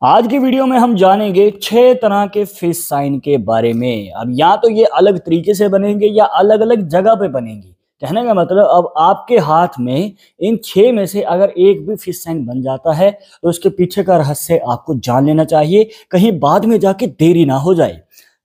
आज की वीडियो में हम जानेंगे 6 तरह के फिश साइन के बारे में। अब या तो ये अलग तरीके से बनेंगे या अलग अलग जगह पे बनेंगे। कहने का मतलब अब आपके हाथ में इन 6 में से अगर एक भी फिश साइन बन जाता है तो उसके पीछे का रहस्य आपको जान लेना चाहिए, कहीं बाद में जाके देरी ना हो जाए।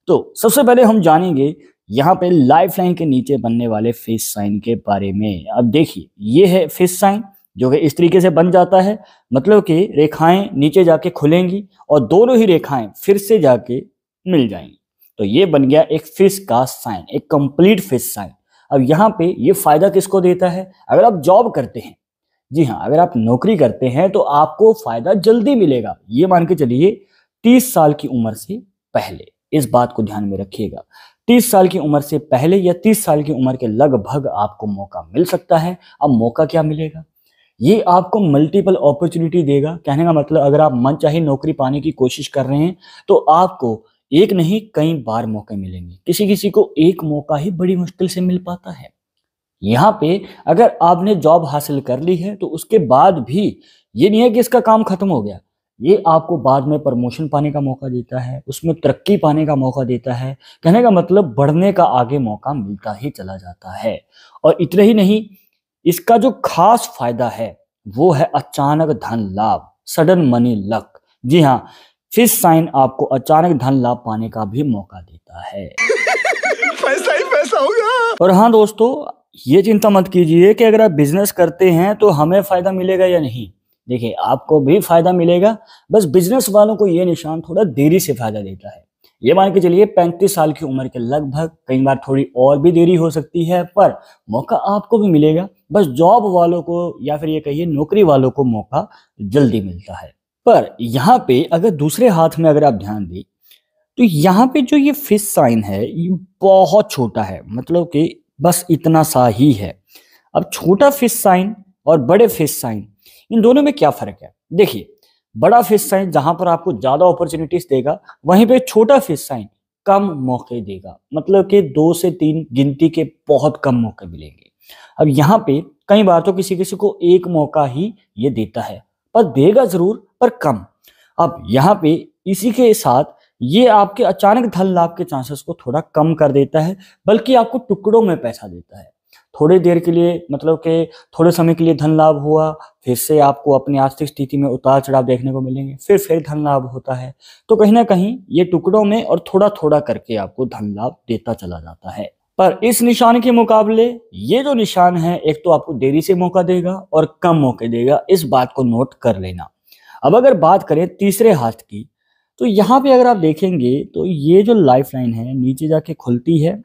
तो सबसे पहले हम जानेंगे यहाँ पे लाइफ लाइन के नीचे बनने वाले फिश साइन के बारे में। अब देखिए, ये है फिश साइन जो कि इस तरीके से बन जाता है, मतलब कि रेखाएं नीचे जाके खुलेंगी और दोनों ही रेखाएं फिर से जाके मिल जाएंगी। तो ये बन गया एक फिश का साइन, एक कंप्लीट फिश साइन। अब यहाँ पे ये फायदा किसको देता है? अगर आप जॉब करते हैं, जी हाँ, अगर आप नौकरी करते हैं तो आपको फायदा जल्दी मिलेगा। ये मान के चलिए 30 साल की उम्र से पहले, इस बात को ध्यान में रखिएगा। 30 साल की उम्र से पहले या 30 साल की उम्र के लगभग आपको मौका मिल सकता है। अब मौका क्या मिलेगा? ये आपको मल्टीपल अपॉर्चुनिटी देगा। कहने का मतलब अगर आप मनचाही नौकरी पाने की कोशिश कर रहे हैं तो आपको एक नहीं कई बार मौके मिलेंगे। किसी किसी को एक मौका ही बड़ी मुश्किल से मिल पाता है। यहाँ पे अगर आपने जॉब हासिल कर ली है तो उसके बाद भी ये नहीं है कि इसका काम खत्म हो गया। ये आपको बाद में प्रमोशन पाने का मौका देता है, उसमें तरक्की पाने का मौका देता है। कहने का मतलब बढ़ने का आगे मौका मिलता ही चला जाता है। और इतना ही नहीं, इसका जो खास फायदा है वो है अचानक धन लाभ, सडन मनी लक। जी हाँ, फिश साइन आपको अचानक धन लाभ पाने का भी मौका देता है। पैसा ही पैसा होगा। और हाँ दोस्तों, ये चिंता मत कीजिए कि अगर आप बिजनेस करते हैं तो हमें फायदा मिलेगा या नहीं। देखिए, आपको भी फायदा मिलेगा, बस बिजनेस वालों को ये निशान थोड़ा देरी से फायदा देता है। ये मान के चलिए 35 साल की उम्र के लगभग, कई बार थोड़ी और भी देरी हो सकती है, पर मौका आपको भी मिलेगा। बस जॉब वालों को या फिर ये कहिए नौकरी वालों को मौका जल्दी मिलता है। पर यहाँ पे अगर दूसरे हाथ में अगर आप ध्यान दें तो यहाँ पे जो ये फिश साइन है ये बहुत छोटा है, मतलब कि बस इतना सा ही है। अब छोटा फिश साइन और बड़े फिश साइन, इन दोनों में क्या फर्क है? देखिए, बड़ा फिश साइन जहां पर आपको ज्यादा अपॉर्चुनिटीज देगा, वहीं पे छोटा फिश साइन कम मौके देगा, मतलब कि 2 से 3 गिनती के बहुत कम मौके मिलेंगे। अब यहाँ पे कई बार तो किसी किसी को एक मौका ही ये देता है, पर देगा जरूर पर कम। अब यहाँ पे इसी के साथ ये आपके अचानक धन लाभ के चांसेस को थोड़ा कम कर देता है, बल्कि आपको टुकड़ों में पैसा देता है। थोड़ी देर के लिए, मतलब कि थोड़े समय के लिए धन लाभ हुआ, फिर से आपको अपनी आर्थिक स्थिति में उतार चढ़ाव देखने को मिलेंगे, फिर धन लाभ होता है। तो कहीं ना कहीं ये टुकड़ों में और थोड़ा थोड़ा करके आपको धन लाभ देता चला जाता है। पर इस निशान के मुकाबले ये जो निशान है, एक तो आपको देरी से मौका देगा और कम मौके देगा, इस बात को नोट कर लेना। अब अगर बात करें तीसरे हाथ की, तो यहाँ पे अगर आप देखेंगे तो ये जो लाइफ लाइन है नीचे जाके खुलती है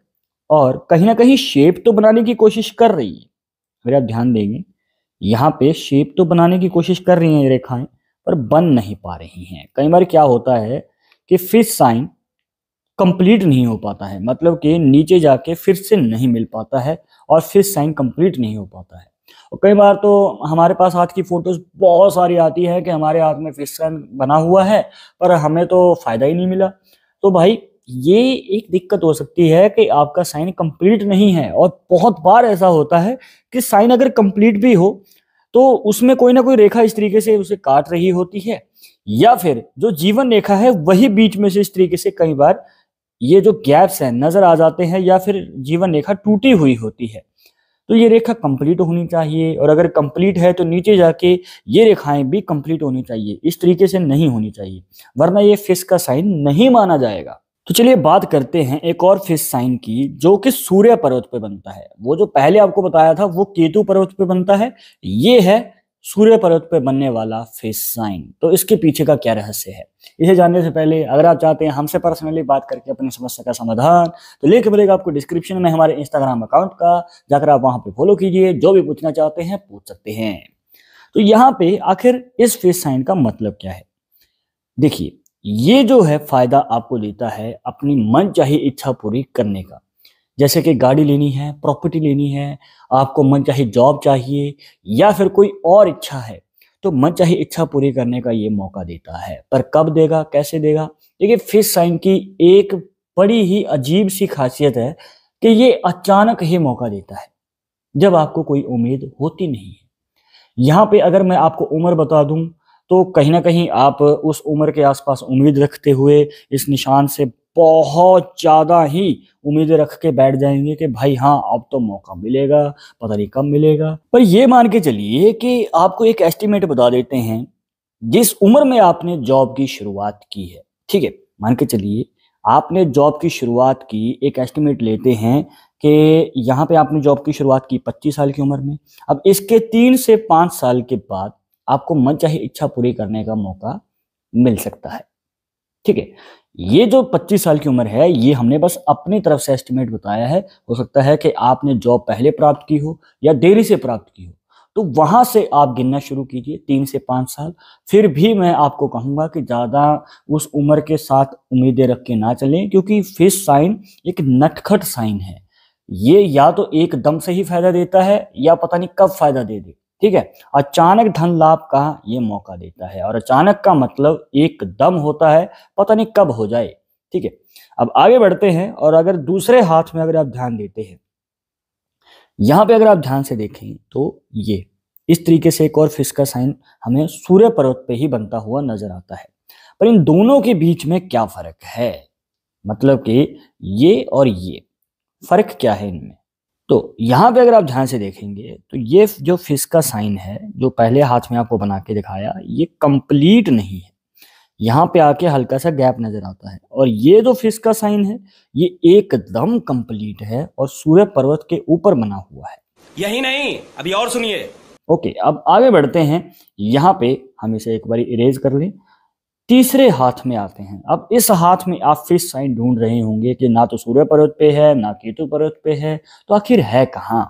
और कहीं ना कहीं शेप तो बनाने की कोशिश कर रही है। अगर आप ध्यान देंगे, यहाँ पे शेप तो बनाने की कोशिश कर रही हैं ये रेखाएं, पर बन नहीं पा रही हैं। कई बार क्या होता है कि फिश साइन कंप्लीट नहीं हो पाता है, मतलब कि नीचे जाके फिर से नहीं मिल पाता है और फिश साइन कंप्लीट नहीं हो पाता है। और कई बार तो हमारे पास हाथ की फोटोज बहुत सारी आती है कि हमारे हाथ में फिश साइन बना हुआ है पर हमें तो फायदा ही नहीं मिला। तो भाई, ये एक दिक्कत हो सकती है कि आपका साइन कंप्लीट नहीं है। और बहुत बार ऐसा होता है कि साइन अगर कंप्लीट भी हो तो उसमें कोई ना कोई रेखा इस तरीके से उसे काट रही होती है, या फिर जो जीवन रेखा है वही बीच में से इस तरीके से कई बार ये जो गैप्स हैं नजर आ जाते हैं, या फिर जीवन रेखा टूटी हुई होती है। तो ये रेखा कंप्लीट होनी चाहिए, और अगर कंप्लीट है तो नीचे जाके ये रेखाएं भी कंप्लीट होनी चाहिए। इस तरीके से नहीं होनी चाहिए, वरना ये फिश का साइन नहीं माना जाएगा। तो चलिए बात करते हैं एक और फिश साइन की, जो कि सूर्य पर्वत पे बनता है। वो जो पहले आपको बताया था वो केतु पर्वत पे बनता है, ये है सूर्य पर्वत पे बनने वाला फिश साइन। तो इसके पीछे का क्या रहस्य है, इसे जानने से पहले अगर आप चाहते हैं हमसे पर्सनली बात करके अपनी समस्या का समाधान, तो लिंक मिलेगा आपको डिस्क्रिप्शन में हमारे इंस्टाग्राम अकाउंट का, जाकर आप वहां पे फॉलो कीजिए। जो भी पूछना चाहते हैं पूछ सकते हैं। तो यहाँ पे आखिर इस फिश साइन का मतलब क्या है? देखिए, ये जो है फायदा आपको देता है अपनी मनचाही इच्छा पूरी करने का। जैसे कि गाड़ी लेनी है, प्रॉपर्टी लेनी है, आपको मनचाही जॉब चाहिए, या फिर कोई और इच्छा है, तो मनचाही इच्छा पूरी करने का ये मौका देता है। पर कब देगा, कैसे देगा? देखिए, फिश साइन की एक बड़ी ही अजीब सी खासियत है कि ये अचानक ही मौका देता है, जब आपको कोई उम्मीद होती नहीं है। यहाँ पे अगर मैं आपको उम्र बता दूं तो कहीं ना कहीं आप उस उम्र के आसपास उम्मीद रखते हुए इस निशान से बहुत ज्यादा ही उम्मीदें रख के बैठ जाएंगे कि भाई हाँ अब तो मौका मिलेगा, पता नहीं कब मिलेगा। पर ये मान के चलिए कि आपको एक एस्टिमेट बता देते हैं जिस उम्र में आपने जॉब की शुरुआत की है, ठीक है, मान के चलिए आपने जॉब की शुरुआत की, एक एस्टिमेट लेते हैं कि यहाँ पे आपने जॉब की शुरुआत की 25 साल की उम्र में। अब इसके 3 से 5 साल के बाद आपको मनचाही इच्छा पूरी करने का मौका मिल सकता है, ठीक है। ये जो 25 साल की उम्र है ये हमने बस अपनी तरफ से एस्टिमेट बताया है। हो सकता है कि आपने जॉब पहले प्राप्त की हो या देरी से प्राप्त की हो, तो वहां से आप गिनना शुरू कीजिए 3 से 5 साल। फिर भी मैं आपको कहूंगा कि ज्यादा उस उम्र के साथ उम्मीदें रख के ना चलें, क्योंकि फिश साइन एक नटखट साइन है। ये या तो एकदम से ही फायदा देता है या पता नहीं कब फायदा दे दे, ठीक है। अचानक धन लाभ का ये मौका देता है, और अचानक का मतलब एकदम होता है, पता नहीं कब हो जाए, ठीक है। अब आगे बढ़ते हैं, और अगर दूसरे हाथ में अगर आप ध्यान देते हैं, यहां पे अगर आप ध्यान से देखें तो ये इस तरीके से एक और फिश का साइन हमें सूर्य पर्वत पे ही बनता हुआ नजर आता है। पर इन दोनों के बीच में क्या फर्क है, मतलब कि ये और ये फर्क क्या है इनमें। तो यहाँ पे अगर आप ध्यान से देखेंगे तो ये जो फिश का साइन है जो पहले हाथ में आपको बना के दिखाया, ये कंप्लीट नहीं है, यहाँ पे आके हल्का सा गैप नजर आता है। और ये जो फिश का साइन है ये एकदम कंप्लीट है और सूर्य पर्वत के ऊपर बना हुआ है। यही नहीं, अभी और सुनिए। ओके, अब आगे बढ़ते हैं। यहाँ पे हम इसे एक बार इरेज कर लें, तीसरे हाथ में आते हैं। अब इस हाथ में आप फिश साइन ढूंढ रहे होंगे कि ना तो सूर्य पर्वत पे है ना केतु पर्वत पे है, तो आखिर है कहाँ।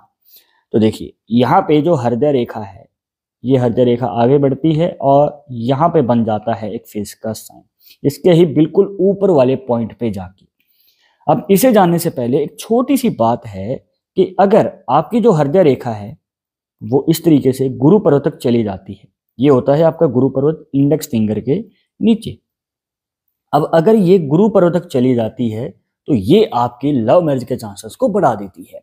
तो देखिए यहाँ पे जो हृदय रेखा है, ये हृदय रेखा आगे बढ़ती है और यहाँ पे बन जाता है एक फिश का साइन, इसके ही बिल्कुल ऊपर वाले पॉइंट पे जाके। अब इसे जानने से पहले एक छोटी सी बात है कि अगर आपकी जो हृदय रेखा है वो इस तरीके से गुरु पर्वत तक चली जाती है, ये होता है आपका गुरु पर्वत इंडेक्स फिंगर के नीचे। अब अगर ये गुरु पर्वत तक चली जाती है तो ये आपकी लव मैरिज के चांसेस को बढ़ा देती है।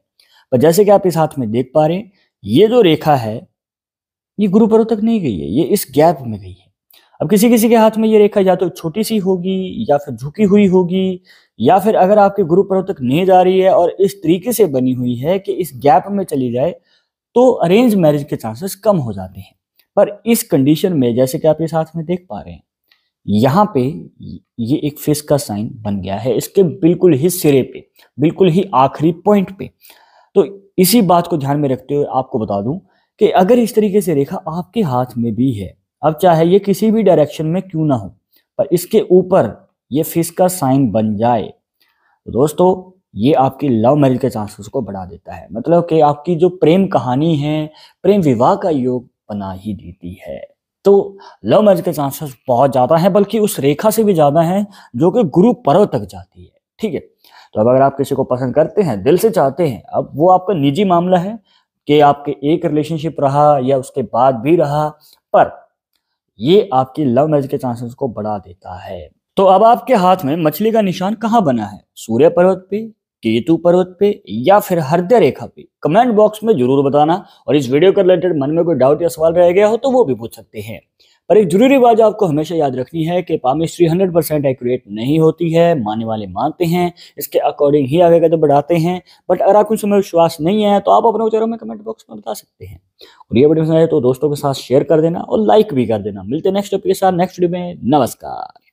पर जैसे कि आप इस हाथ में देख पा रहे हैं, ये जो रेखा है ये गुरु पर्वत तक नहीं गई है, ये इस गैप में गई है। अब किसी किसी के हाथ में ये रेखा या तो छोटी सी होगी या फिर झुकी हुई होगी, या फिर अगर आपके गुरु पर्वत तक नहीं जा रही है और इस तरीके से बनी हुई है कि इस गैप में चली जाए, तो अरेंज मैरिज के चांसेस कम हो जाते हैं। पर इस कंडीशन में जैसे कि आप इस हाथ में देख पा रहे हैं, यहाँ पे ये एक फिश का साइन बन गया है, इसके बिल्कुल ही सिरे पे, बिल्कुल ही आखिरी पॉइंट पे। तो इसी बात को ध्यान में रखते हुए आपको बता दूं कि अगर इस तरीके से रेखा आपके हाथ में भी है, अब चाहे ये किसी भी डायरेक्शन में क्यों ना हो, पर इसके ऊपर ये फिश का साइन बन जाए, तो दोस्तों ये आपकी लव मैरिज के चांसेस को बढ़ा देता है। मतलब कि आपकी जो प्रेम कहानी है, प्रेम विवाह का योग बना ही देती है। तो लव मैरिज के चांसेस बहुत ज्यादा हैं, बल्कि उस रेखा से भी ज्यादा हैं जो कि गुरु पर्वत तक जाती है, ठीक है। तो अब अगर आप किसी को पसंद करते हैं, दिल से चाहते हैं, अब वो आपका निजी मामला है कि आपके एक रिलेशनशिप रहा या उसके बाद भी रहा, पर ये आपकी लव मैरिज के चांसेस को बढ़ा देता है। तो अब आपके हाथ में मछली का निशान कहाँ बना है, सूर्य पर्वत पे, केतु पर्वत पे, या फिर हृदय रेखा पे? कमेंट बॉक्स में जरूर बताना। और इस वीडियो के रिलेटेड मन में कोई डाउट या सवाल रह गया हो तो वो भी पूछ सकते हैं। पर एक जरूरी बात आपको हमेशा याद रखनी है कि पामिस्ट्री 100% एक्यूरेट नहीं होती है, मानने वाले मानते हैं, इसके अकॉर्डिंग ही आगे कदम बढ़ाते हैं। बट अगर आपको इसमें विश्वास नहीं है तो आप अपने विचारों में कमेंट बॉक्स में बता सकते हैं। और ये वीडियो पसंद आए तो दोस्तों के साथ शेयर कर देना और लाइक भी कर देना। मिलते हैं नेक्स्ट टॉपिक के साथ नेक्स्ट वीडियो में। नमस्कार।